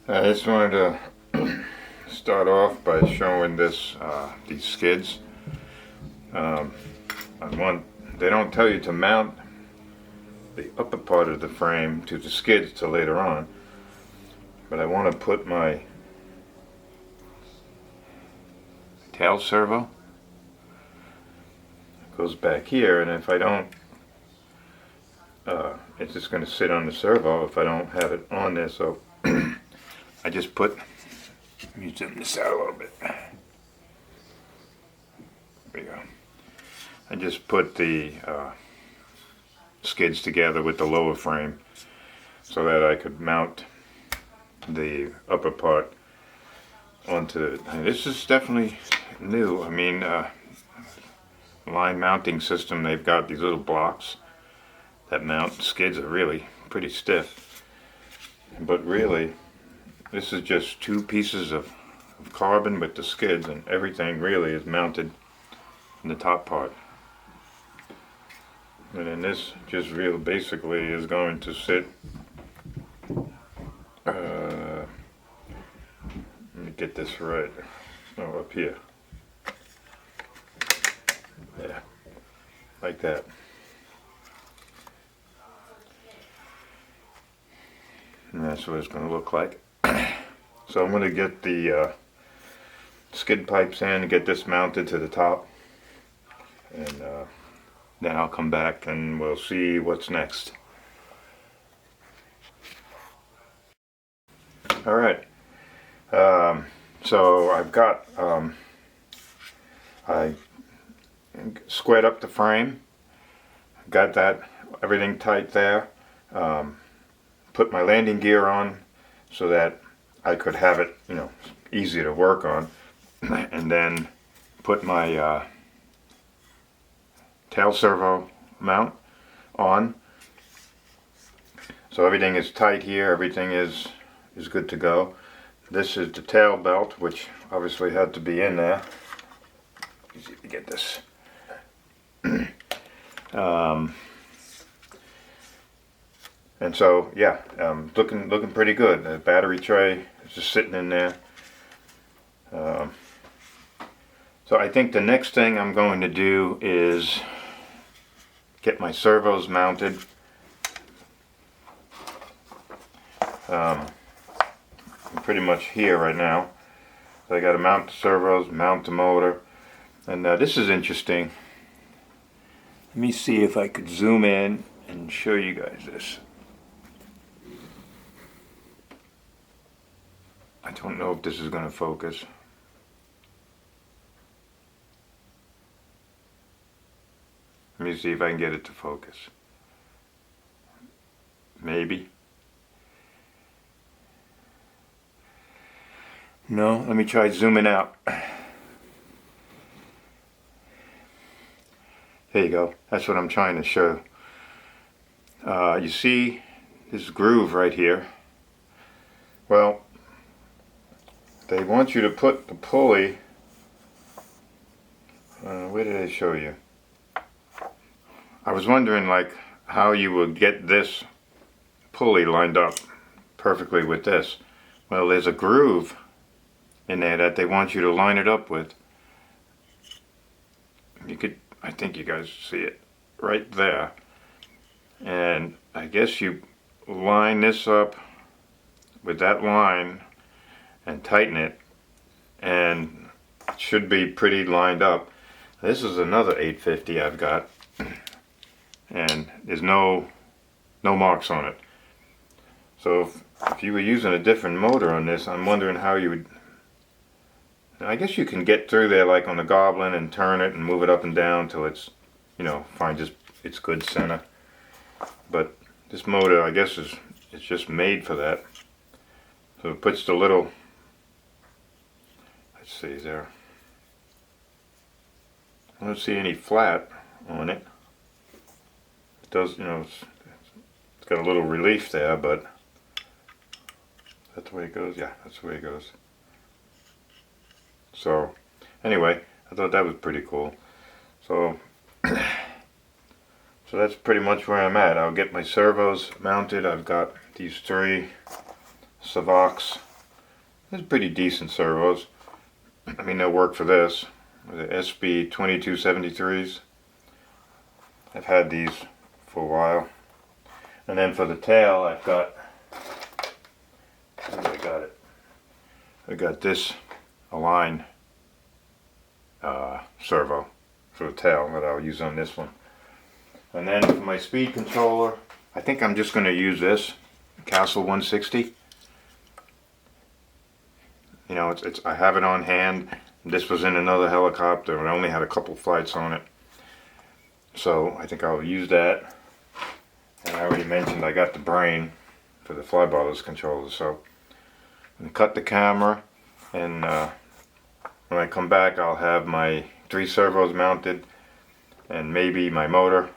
I just wanted to start off by showing these skids. On one, they don't tell you to mount the upper part of the frame to the skids till later on, but I want to put my tail servo. It goes back here, and if I don't, it's just going to sit on the servo if I don't have it on there. So I just put, let me zoom this out a little bit. There we go. I just put the skids together with the lower frame so that I could mount the upper part onto it. And this is definitely new. I mean, line mounting system, they've got these little blocks that mount. Skids are really pretty stiff, but really this is just two pieces of carbon with the skids, and everything really is mounted in the top part. And then this just real basically is going to sit, let me get this right, up here, yeah, like that. And that's what it's going to look like. So I'm going to get the skid pipes in and get this mounted to the top, and then I'll come back and we'll see what's next. Alright, so I've got, I squared up the frame, got that, everything tight there, put my landing gear on so that I could have it, easy to work on, and then put my tail servo mount on. So everything is tight here, everything is good to go. This is the tail belt, which obviously had to be in there. Easy to get this. And so, yeah, looking pretty good. The battery tray is just sitting in there. So I think the next thing I'm going to do is get my servos mounted. I'm pretty much here right now. So I got to mount the servos, mount the motor, and this is interesting. Let me see if I could zoom in and show you guys this. I don't know if this is going to focus. Let me see if I can get it to focus. Maybe. No, let me try zooming out. There you go. That's what I'm trying to show. You see this groove right here? Well, they want you to put the pulley, where did I show you? I was wondering how you would get this pulley lined up perfectly with this. Well, there's a groove in there that they want you to line it up with. I think you guys see it right there. And I guess you line this up with that line and tighten it, and it should be pretty lined up. This is another 850 I've got, and there's no marks on it. So if you were using a different motor on this, I'm wondering how you would. I guess you can get through there like on the Goblin and turn it and move it up and down till it's, find its good center. But this motor, I guess, it's just made for that. So it puts the little, let's see there. I don't see any flat on it. It does, it's got a little relief there, but that's the way it goes. Yeah, that's the way it goes. So anyway, I thought that was pretty cool. So that's pretty much where I'm at. I'll get my servos mounted. I've got these three Savox They're pretty decent servos. I mean, they'll work for this. The SB 2273s. I've had these for a while. And then for the tail, I've got, where I got it? I got this Align servo for the tail that I'll use on this one. And then for my speed controller, I think I'm just going to use this Castle 160. You know, I have it on hand. This was in another helicopter and I only had a couple flights on it. So I think I'll use that. And I already mentioned I got the brain for the flybottles controller. So I'm going to cut the camera, and when I come back I'll have my 3 servos mounted and maybe my motor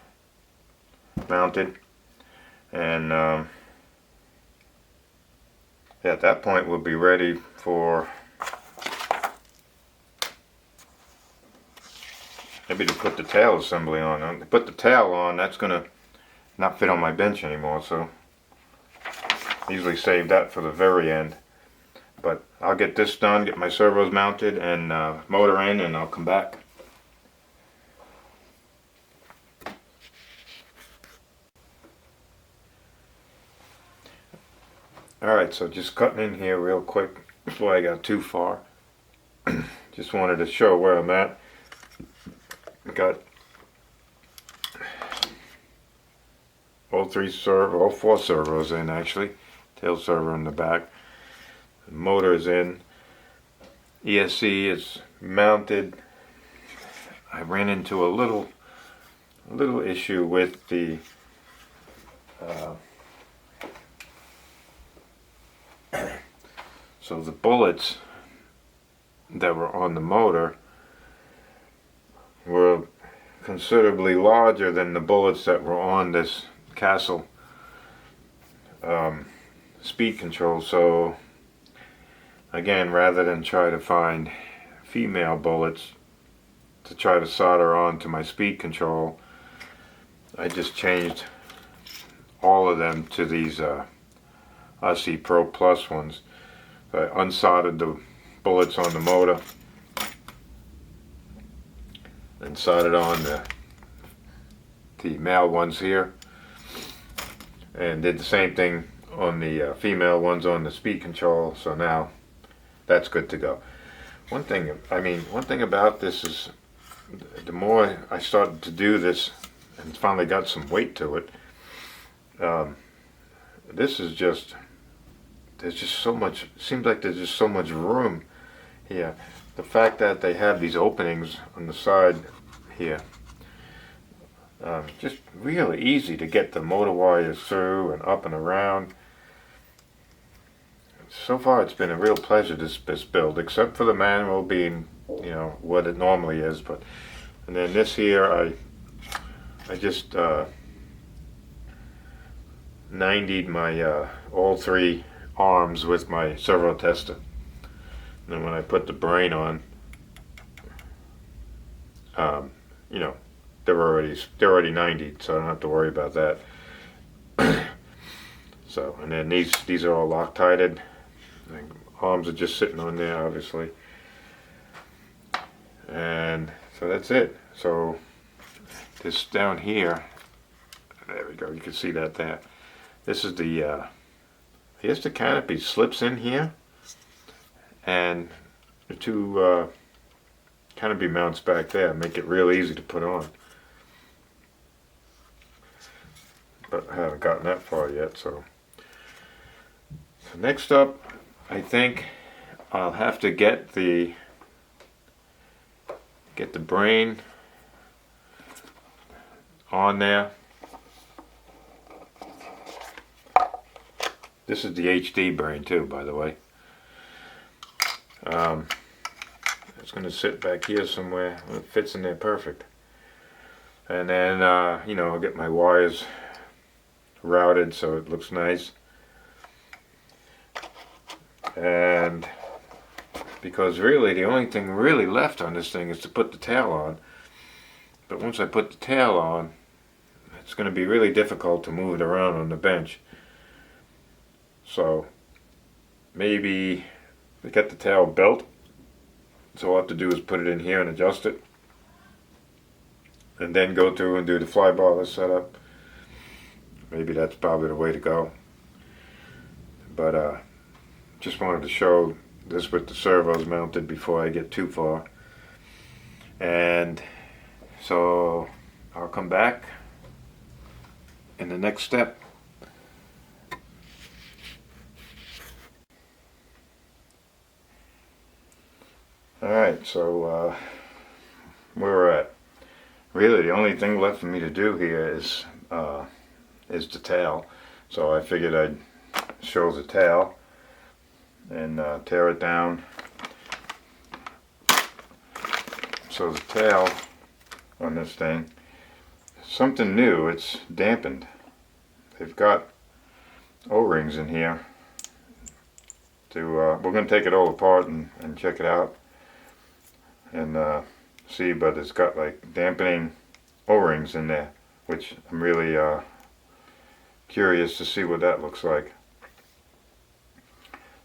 mounted. And at that point we'll be ready for maybe to put the tail assembly on. To put the tail on, that's gonna not fit on my bench anymore, so I usually save that for the very end. But I'll get this done, get my servos mounted and motor in, and I'll come back. Alright, so just cutting in here real quick before I got too far. Just wanted to show where I'm at. Got all 4 servos in actually. Tail servo in the back. The motor is in. ESC is mounted. I ran into a little issue with the so the bullets that were on the motor were considerably larger than the bullets that were on this Castle speed control. So again, rather than try to find female bullets to try to solder on to my speed control, I just changed all of them to these Aussie Pro Plus ones. I unsoldered the bullets on the motor and soldered on the male ones here, and did the same thing on the female ones on the speed control. So now that's good to go. One thing about this is, the more I started to do this and finally got some weight to it, this is just, there's just so much, it seems like there's just so much room here. The fact that they have these openings on the side here, just really easy to get the motor wires through and up and around. So far it's been a real pleasure, this build, except for the manual being, you know, what it normally is. But and then this here, I just 90'd my all 3 arms with my servo tester. And then when I put the brain on, you know, they're already 90'd, so I don't have to worry about that. So, and then these are all Loctited. The arms are just sitting on there, obviously. And so that's it. So this down here, there we go, you can see that there. This is the I guess the canopy slips in here, and the 2 canopy mounts back there make it real easy to put on. But I haven't gotten that far yet. So next up, I think I'll have to get the brain on there. This is the HD brain too, by the way. It's going to sit back here somewhere. It fits in there perfect. And then, you know, I'll get my wires routed so it looks nice. And because really the only thing really left on this thing is to put the tail on. But once I put the tail on, it's going to be really difficult to move it around on the bench. So maybe I got the tail built, so all I have to do is put it in here and adjust it, and then go through and do the fly bar setup. Maybe that's probably the way to go. But just wanted to show this with the servos mounted before I get too far. And so I'll come back in the next step. Alright, so where we're at. Really the only thing left for me to do here is the tail. So I figured I'd show the tail and tear it down. So the tail on this thing, something new, it's dampened. They've got O-rings in here to, we're going to take it all apart and check it out and see, but it's got like dampening O-rings in there, which I'm really curious to see what that looks like.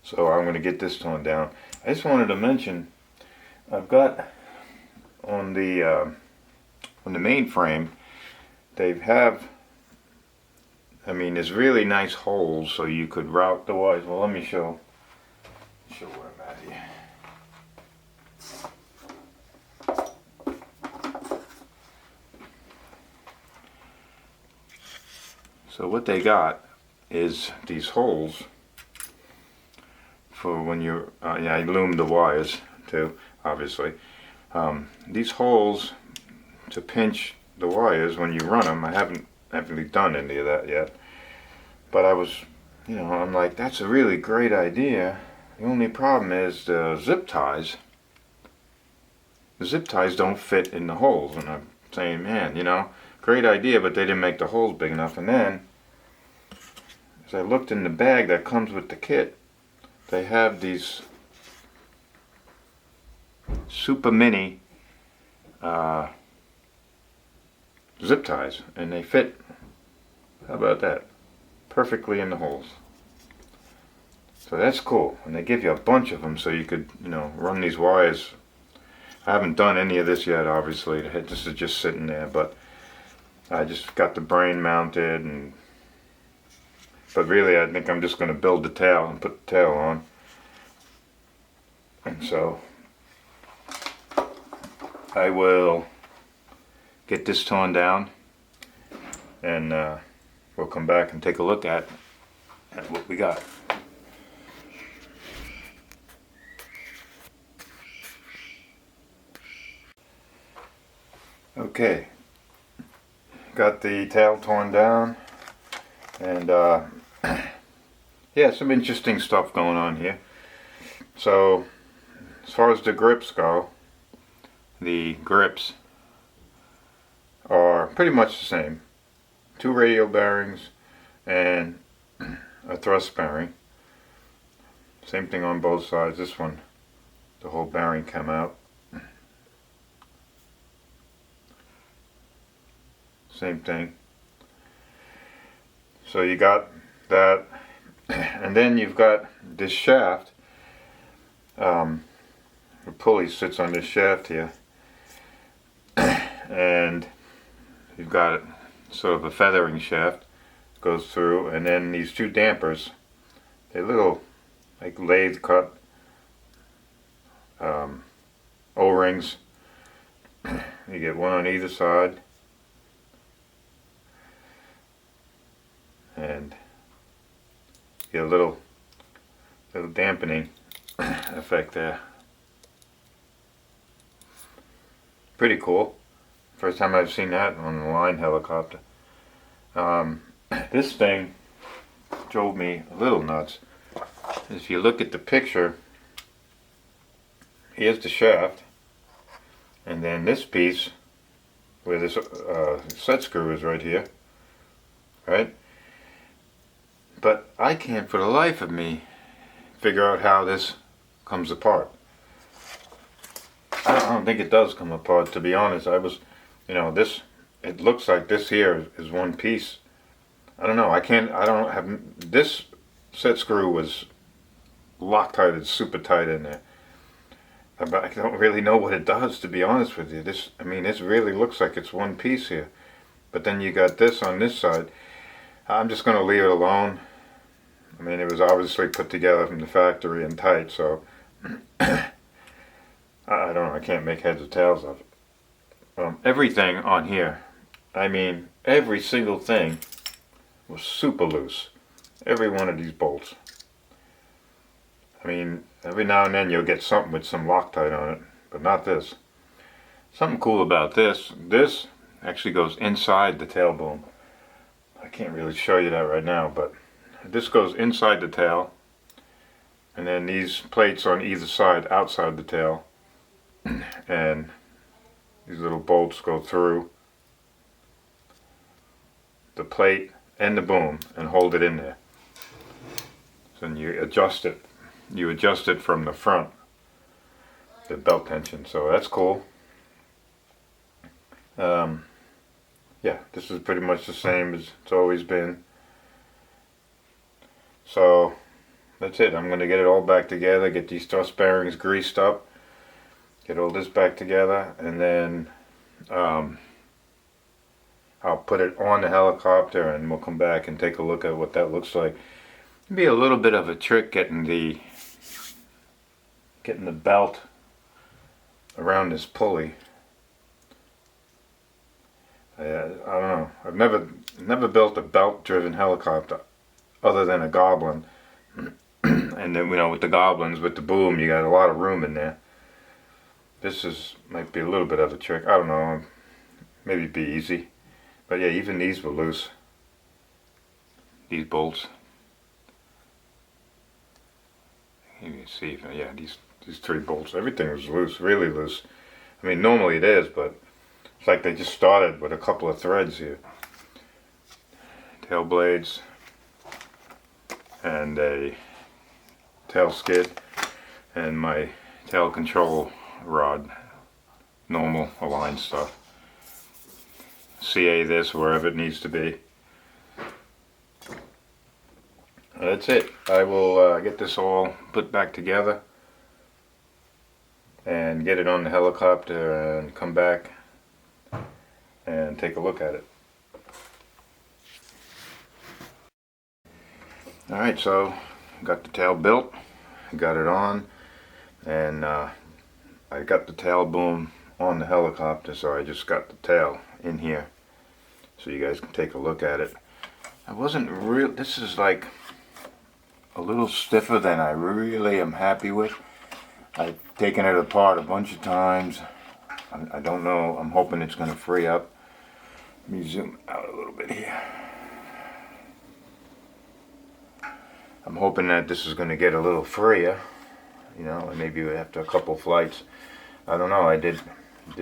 So I'm going to get this torn down. I just wanted to mention, I've got on the main frame, they have, I mean, there's really nice holes so you could route the wires. Well, let me show where I'm at here. So what they got is these holes for when you're, yeah, I loomed the wires too, obviously. These holes to pinch the wires when you run them. I haven't really done any of that yet, but I was, you know, I'm like, that's a really great idea. The only problem is the zip ties. The zip ties don't fit in the holes, and I'm saying, man, you know, great idea, but they didn't make the holes big enough. And then, as I looked in the bag that comes with the kit, they have these super mini zip ties, and they fit, how about that, perfectly in the holes. So that's cool, and they give you a bunch of them so you could, you know, run these wires. I haven't done any of this yet, obviously. This is just sitting there, but I just got the brain mounted, and but really I think I'm just going to build the tail and put the tail on. And so I will get this torn down, and we'll come back and take a look at what we got. Okay, got the tail torn down, and yeah, some interesting stuff going on here. So as far as the grips go, the grips are pretty much the same. 2 radial bearings and a thrust bearing. Same thing on both sides. This one, the whole bearing came out. Same thing. So you got that, and then you've got this shaft. The pulley sits on this shaft here, and you've got sort of a feathering shaft goes through, and then these 2 dampers. They're little, like lathe cut O-rings. You get one on either side, and get a little dampening effect there. Pretty cool. First time I've seen that on an Align helicopter. This thing drove me a little nuts. If you look at the picture, here's the shaft, and then this piece where this set screw is right here, right? But I can't for the life of me figure out how this comes apart. I don't think it does come apart, to be honest. I was, you know, this, it looks like this here is one piece. I don't know, I don't have, this set screw was Loctite is super tight in there. I don't really know what it does, to be honest with you. This really looks like it's one piece here. But then you got this on this side. I'm just going to leave it alone. I mean, it was obviously put together from the factory and tight, so I don't know, I can't make heads or tails of it. Everything on here, I mean, every single thing was super loose. Every one of these bolts. I mean, every now and then you'll get something with some Loctite on it, but not this. Something cool about this actually goes inside the tail boom. I can't really show you that right now, but this goes inside the tail, and then these plates on either side outside the tail, and these little bolts go through the plate and the boom and hold it in there. So then you adjust it. You adjust it from the front, the belt tension, so that's cool. Yeah, this is pretty much the same as it's always been. So that's it. I'm going to get it all back together, get these thrust bearings greased up, get all this back together, and then I'll put it on the helicopter and we'll come back and take a look at what that looks like. It'll be a little bit of a trick getting the belt around this pulley. I don't know. I've never built a belt-driven helicopter other than a Goblin. And then, you know, with the Goblins, with the boom, you got a lot of room in there. This might be a little bit of a trick. I don't know. Maybe it'd be easy. But yeah, even these were loose. These bolts. You can see, yeah, these 3 bolts. Everything was loose, really loose. I mean, normally it is, but it's like they just started with a couple of threads here. Tail blades and a tail skid and my tail control rod. Normal Align stuff. CA this wherever it needs to be. That's it. I will get this all put back together and get it on the helicopter and come back and take a look at it. Alright, so got the tail built, got it on, and I got the tail boom on the helicopter, so I just got the tail in here so you guys can take a look at it. This is like a little stiffer than I really am happy with. I've taken it apart a bunch of times. I don't know, I'm hoping it's going to free up. Let me zoom out a little bit here. I'm hoping that this is going to get a little freer, you know, and maybe after a couple flights. I don't know, I did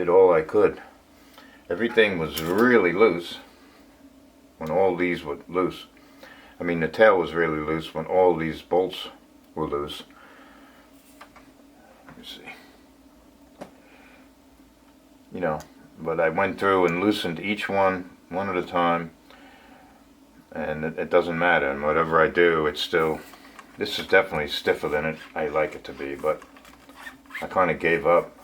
all I could. Everything was really loose when all these were loose. I mean, the tail was really loose when all these bolts were loose. Let me see. You know, but I went through and loosened each one at a time, and it doesn't matter, and whatever I do, it's still, this is definitely stiffer than I like it to be, but I kind of gave up.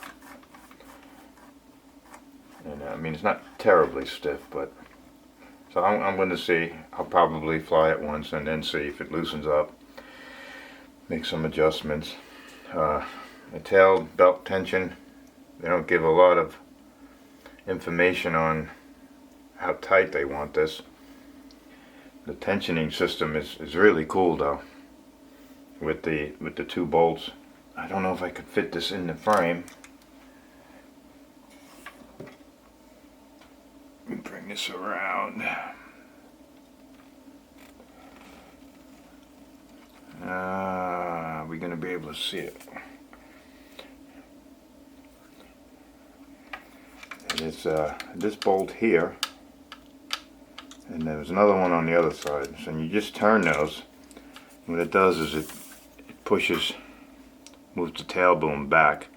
And I mean, it's not terribly stiff, but so I'm going to see. I'll probably fly it once and then see if it loosens up, make some adjustments. The tail belt tension, they don't give a lot of information on how tight they want this. The tensioning system is really cool though, with the 2 bolts. I don't know if I could fit this in the frame. Let me bring this around. Are we going to be able to see it? And it's this bolt here, and there's another one on the other side. So you just turn those. What it does is it pushes, moves the tail boom back,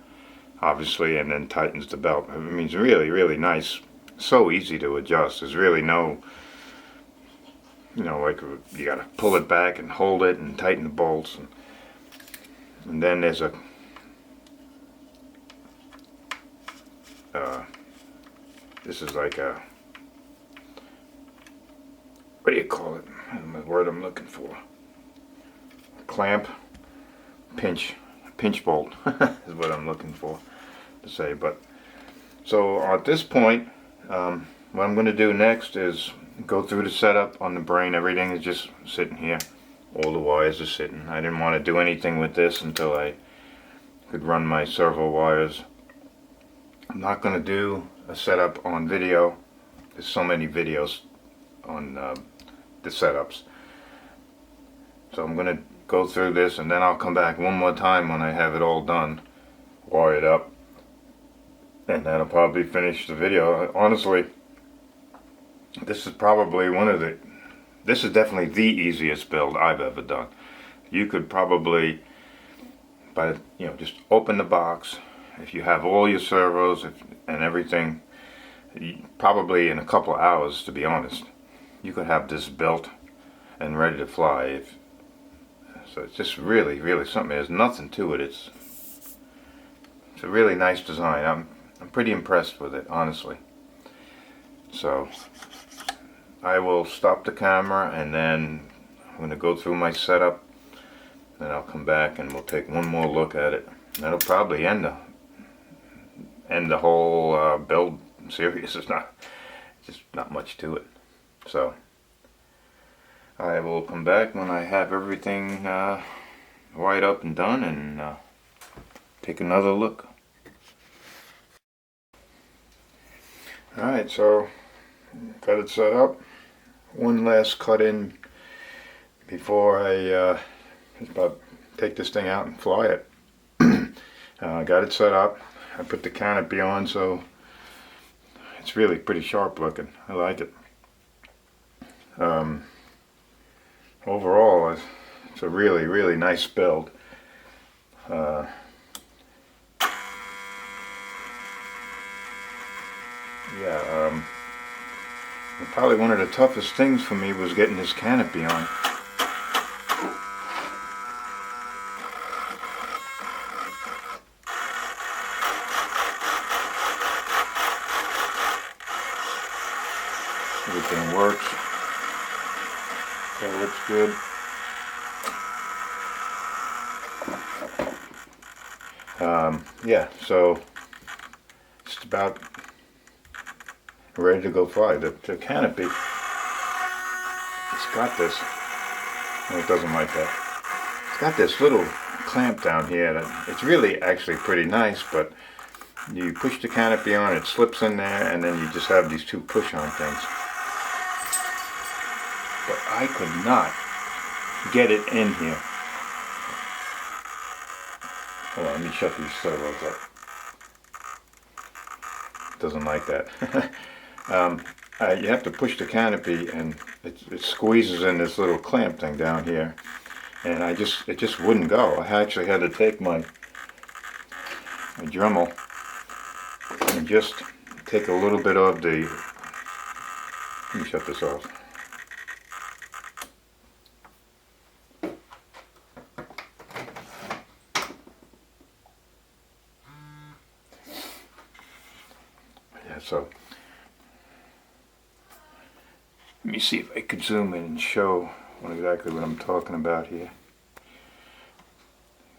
obviously, and then tightens the belt. I mean, it's really, really nice. So easy to adjust. There's really no, you know, like you gotta pull it back and hold it and tighten the bolts. And And then there's a this is like a, what do you call it? I don't know the word I'm looking for. Clamp, pinch bolt is what I'm looking for to say. But so at this point, what I'm going to do next is go through the setup on the brain. Everything is just sitting here. All the wires are sitting. I didn't want to do anything with this until I could run my servo wires. I'm not going to do a setup on video. There's so many videos on the setups. So I'm going to go through this, and then I'll come back one more time when I have it all done, wired up, and that'll probably finish the video. Honestly, this is probably this is definitely the easiest build I've ever done. You could probably, just open the box. If you have all your servos and everything, probably in a couple of hours, to be honest, you could have this built and ready to fly. So it's just really something. There's nothing to it. It's a really nice design. I'm pretty impressed with it, honestly. So I will stop the camera, and then I'm going to go through my setup. Then I'll come back and we'll take one more look at it. That'll probably end the whole build series. It's just not much to it. So I will come back when I have everything wired up and done, and take another look. Alright, so got it set up. One last cut in before I just about take this thing out and fly it. Got it set up. I put the canopy on, so it's really pretty sharp looking. I like it. Overall, it's a really nice build. Probably one of the toughest things for me was getting this canopy on. Everything works. That looks good. Yeah, so just about ready to go fly. The canopy, it's got this, no, it doesn't like that. It's got this little clamp down here that it's really actually pretty nice, but you push the canopy on, it slips in there, and then you just have these two push-on things. But I could not get it in here. Hold on, let me shut these servos up. Doesn't like that. You have to push the canopy, and it squeezes in this little clamp thing down here, and it just wouldn't go. I actually had to take my Dremel and just take a little bit of the, let me shut this off. So let me see if I could zoom in and show exactly what I'm talking about here.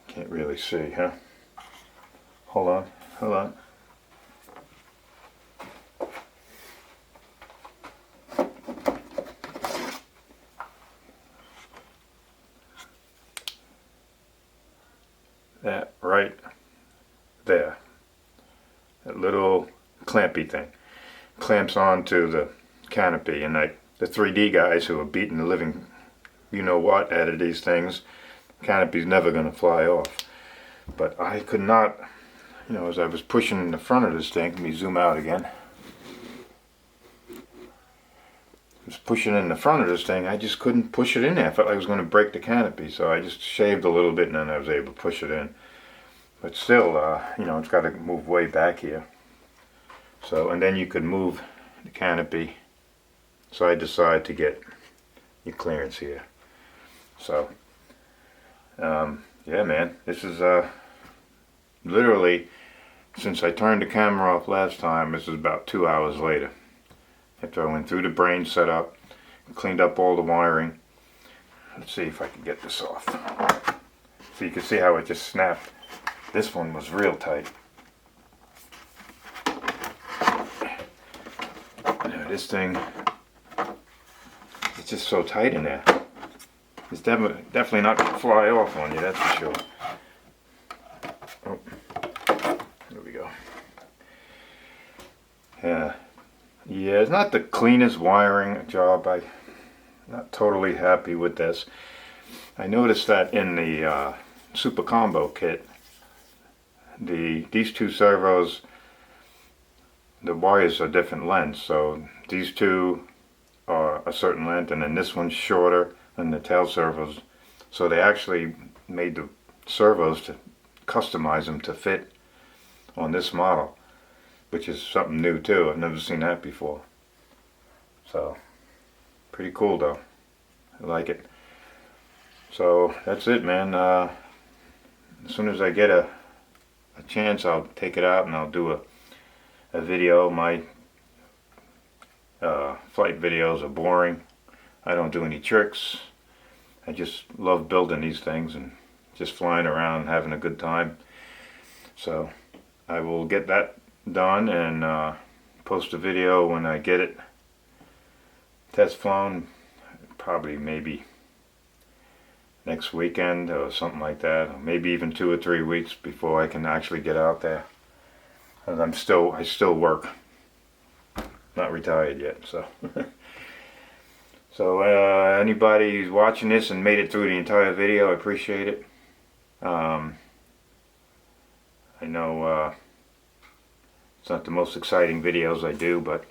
Can't really see, huh? Hold on. That right there. That little clampy thing clamps onto the canopy, and the 3D guys who are beating the living you-know-what out of these things, canopy's never going to fly off. But I could not, as I was pushing in the front of this thing, let me zoom out again. I was pushing in the front of this thing, I just couldn't push it in there. I felt like I was going to break the canopy, so I just shaved a little bit, and then I was able to push it in. But still, it's got to move way back here. So, and then you could move the canopy. So I decided to get your clearance here. So, Yeah, man, this is literally, since I turned the camera off last time, this is about 2 hours later. After I went through the brain setup, cleaned up all the wiring. Let's see if I can get this off. So you can see how it just snapped. This one was real tight. This thing, it's just so tight in there. It's definitely not going to fly off on you, that's for sure. Oh, there we go. Yeah, it's not the cleanest wiring job. I'm not totally happy with this. I noticed that in the Super Combo kit, these two servos, the wires are different lengths. So these two are a certain length, and then this one's shorter than the tail servos. So they actually made the servos to customize them to fit on this model, which is something new too. I've never seen that before. So pretty cool though. I like it. So that's it, man. As soon as I get a chance, I'll take it out and I'll do a video. My flight videos are boring. I don't do any tricks. I just love building these things and just flying around and having a good time. So I will get that done and post a video when I get it test flown, probably maybe next weekend or something like that, or maybe even 2 or 3 weeks before I can actually get out there. And I still work, not retired yet. So so anybody who's watching this and made it through the entire video, I appreciate it. I know it's not the most exciting videos I do, but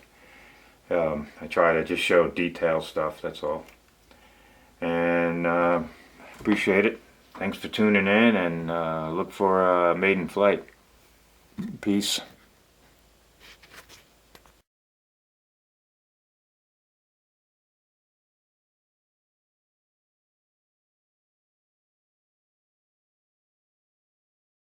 I try to just show detail stuff, that's all. And appreciate it. Thanks for tuning in, and look for Maiden Flight. Peace.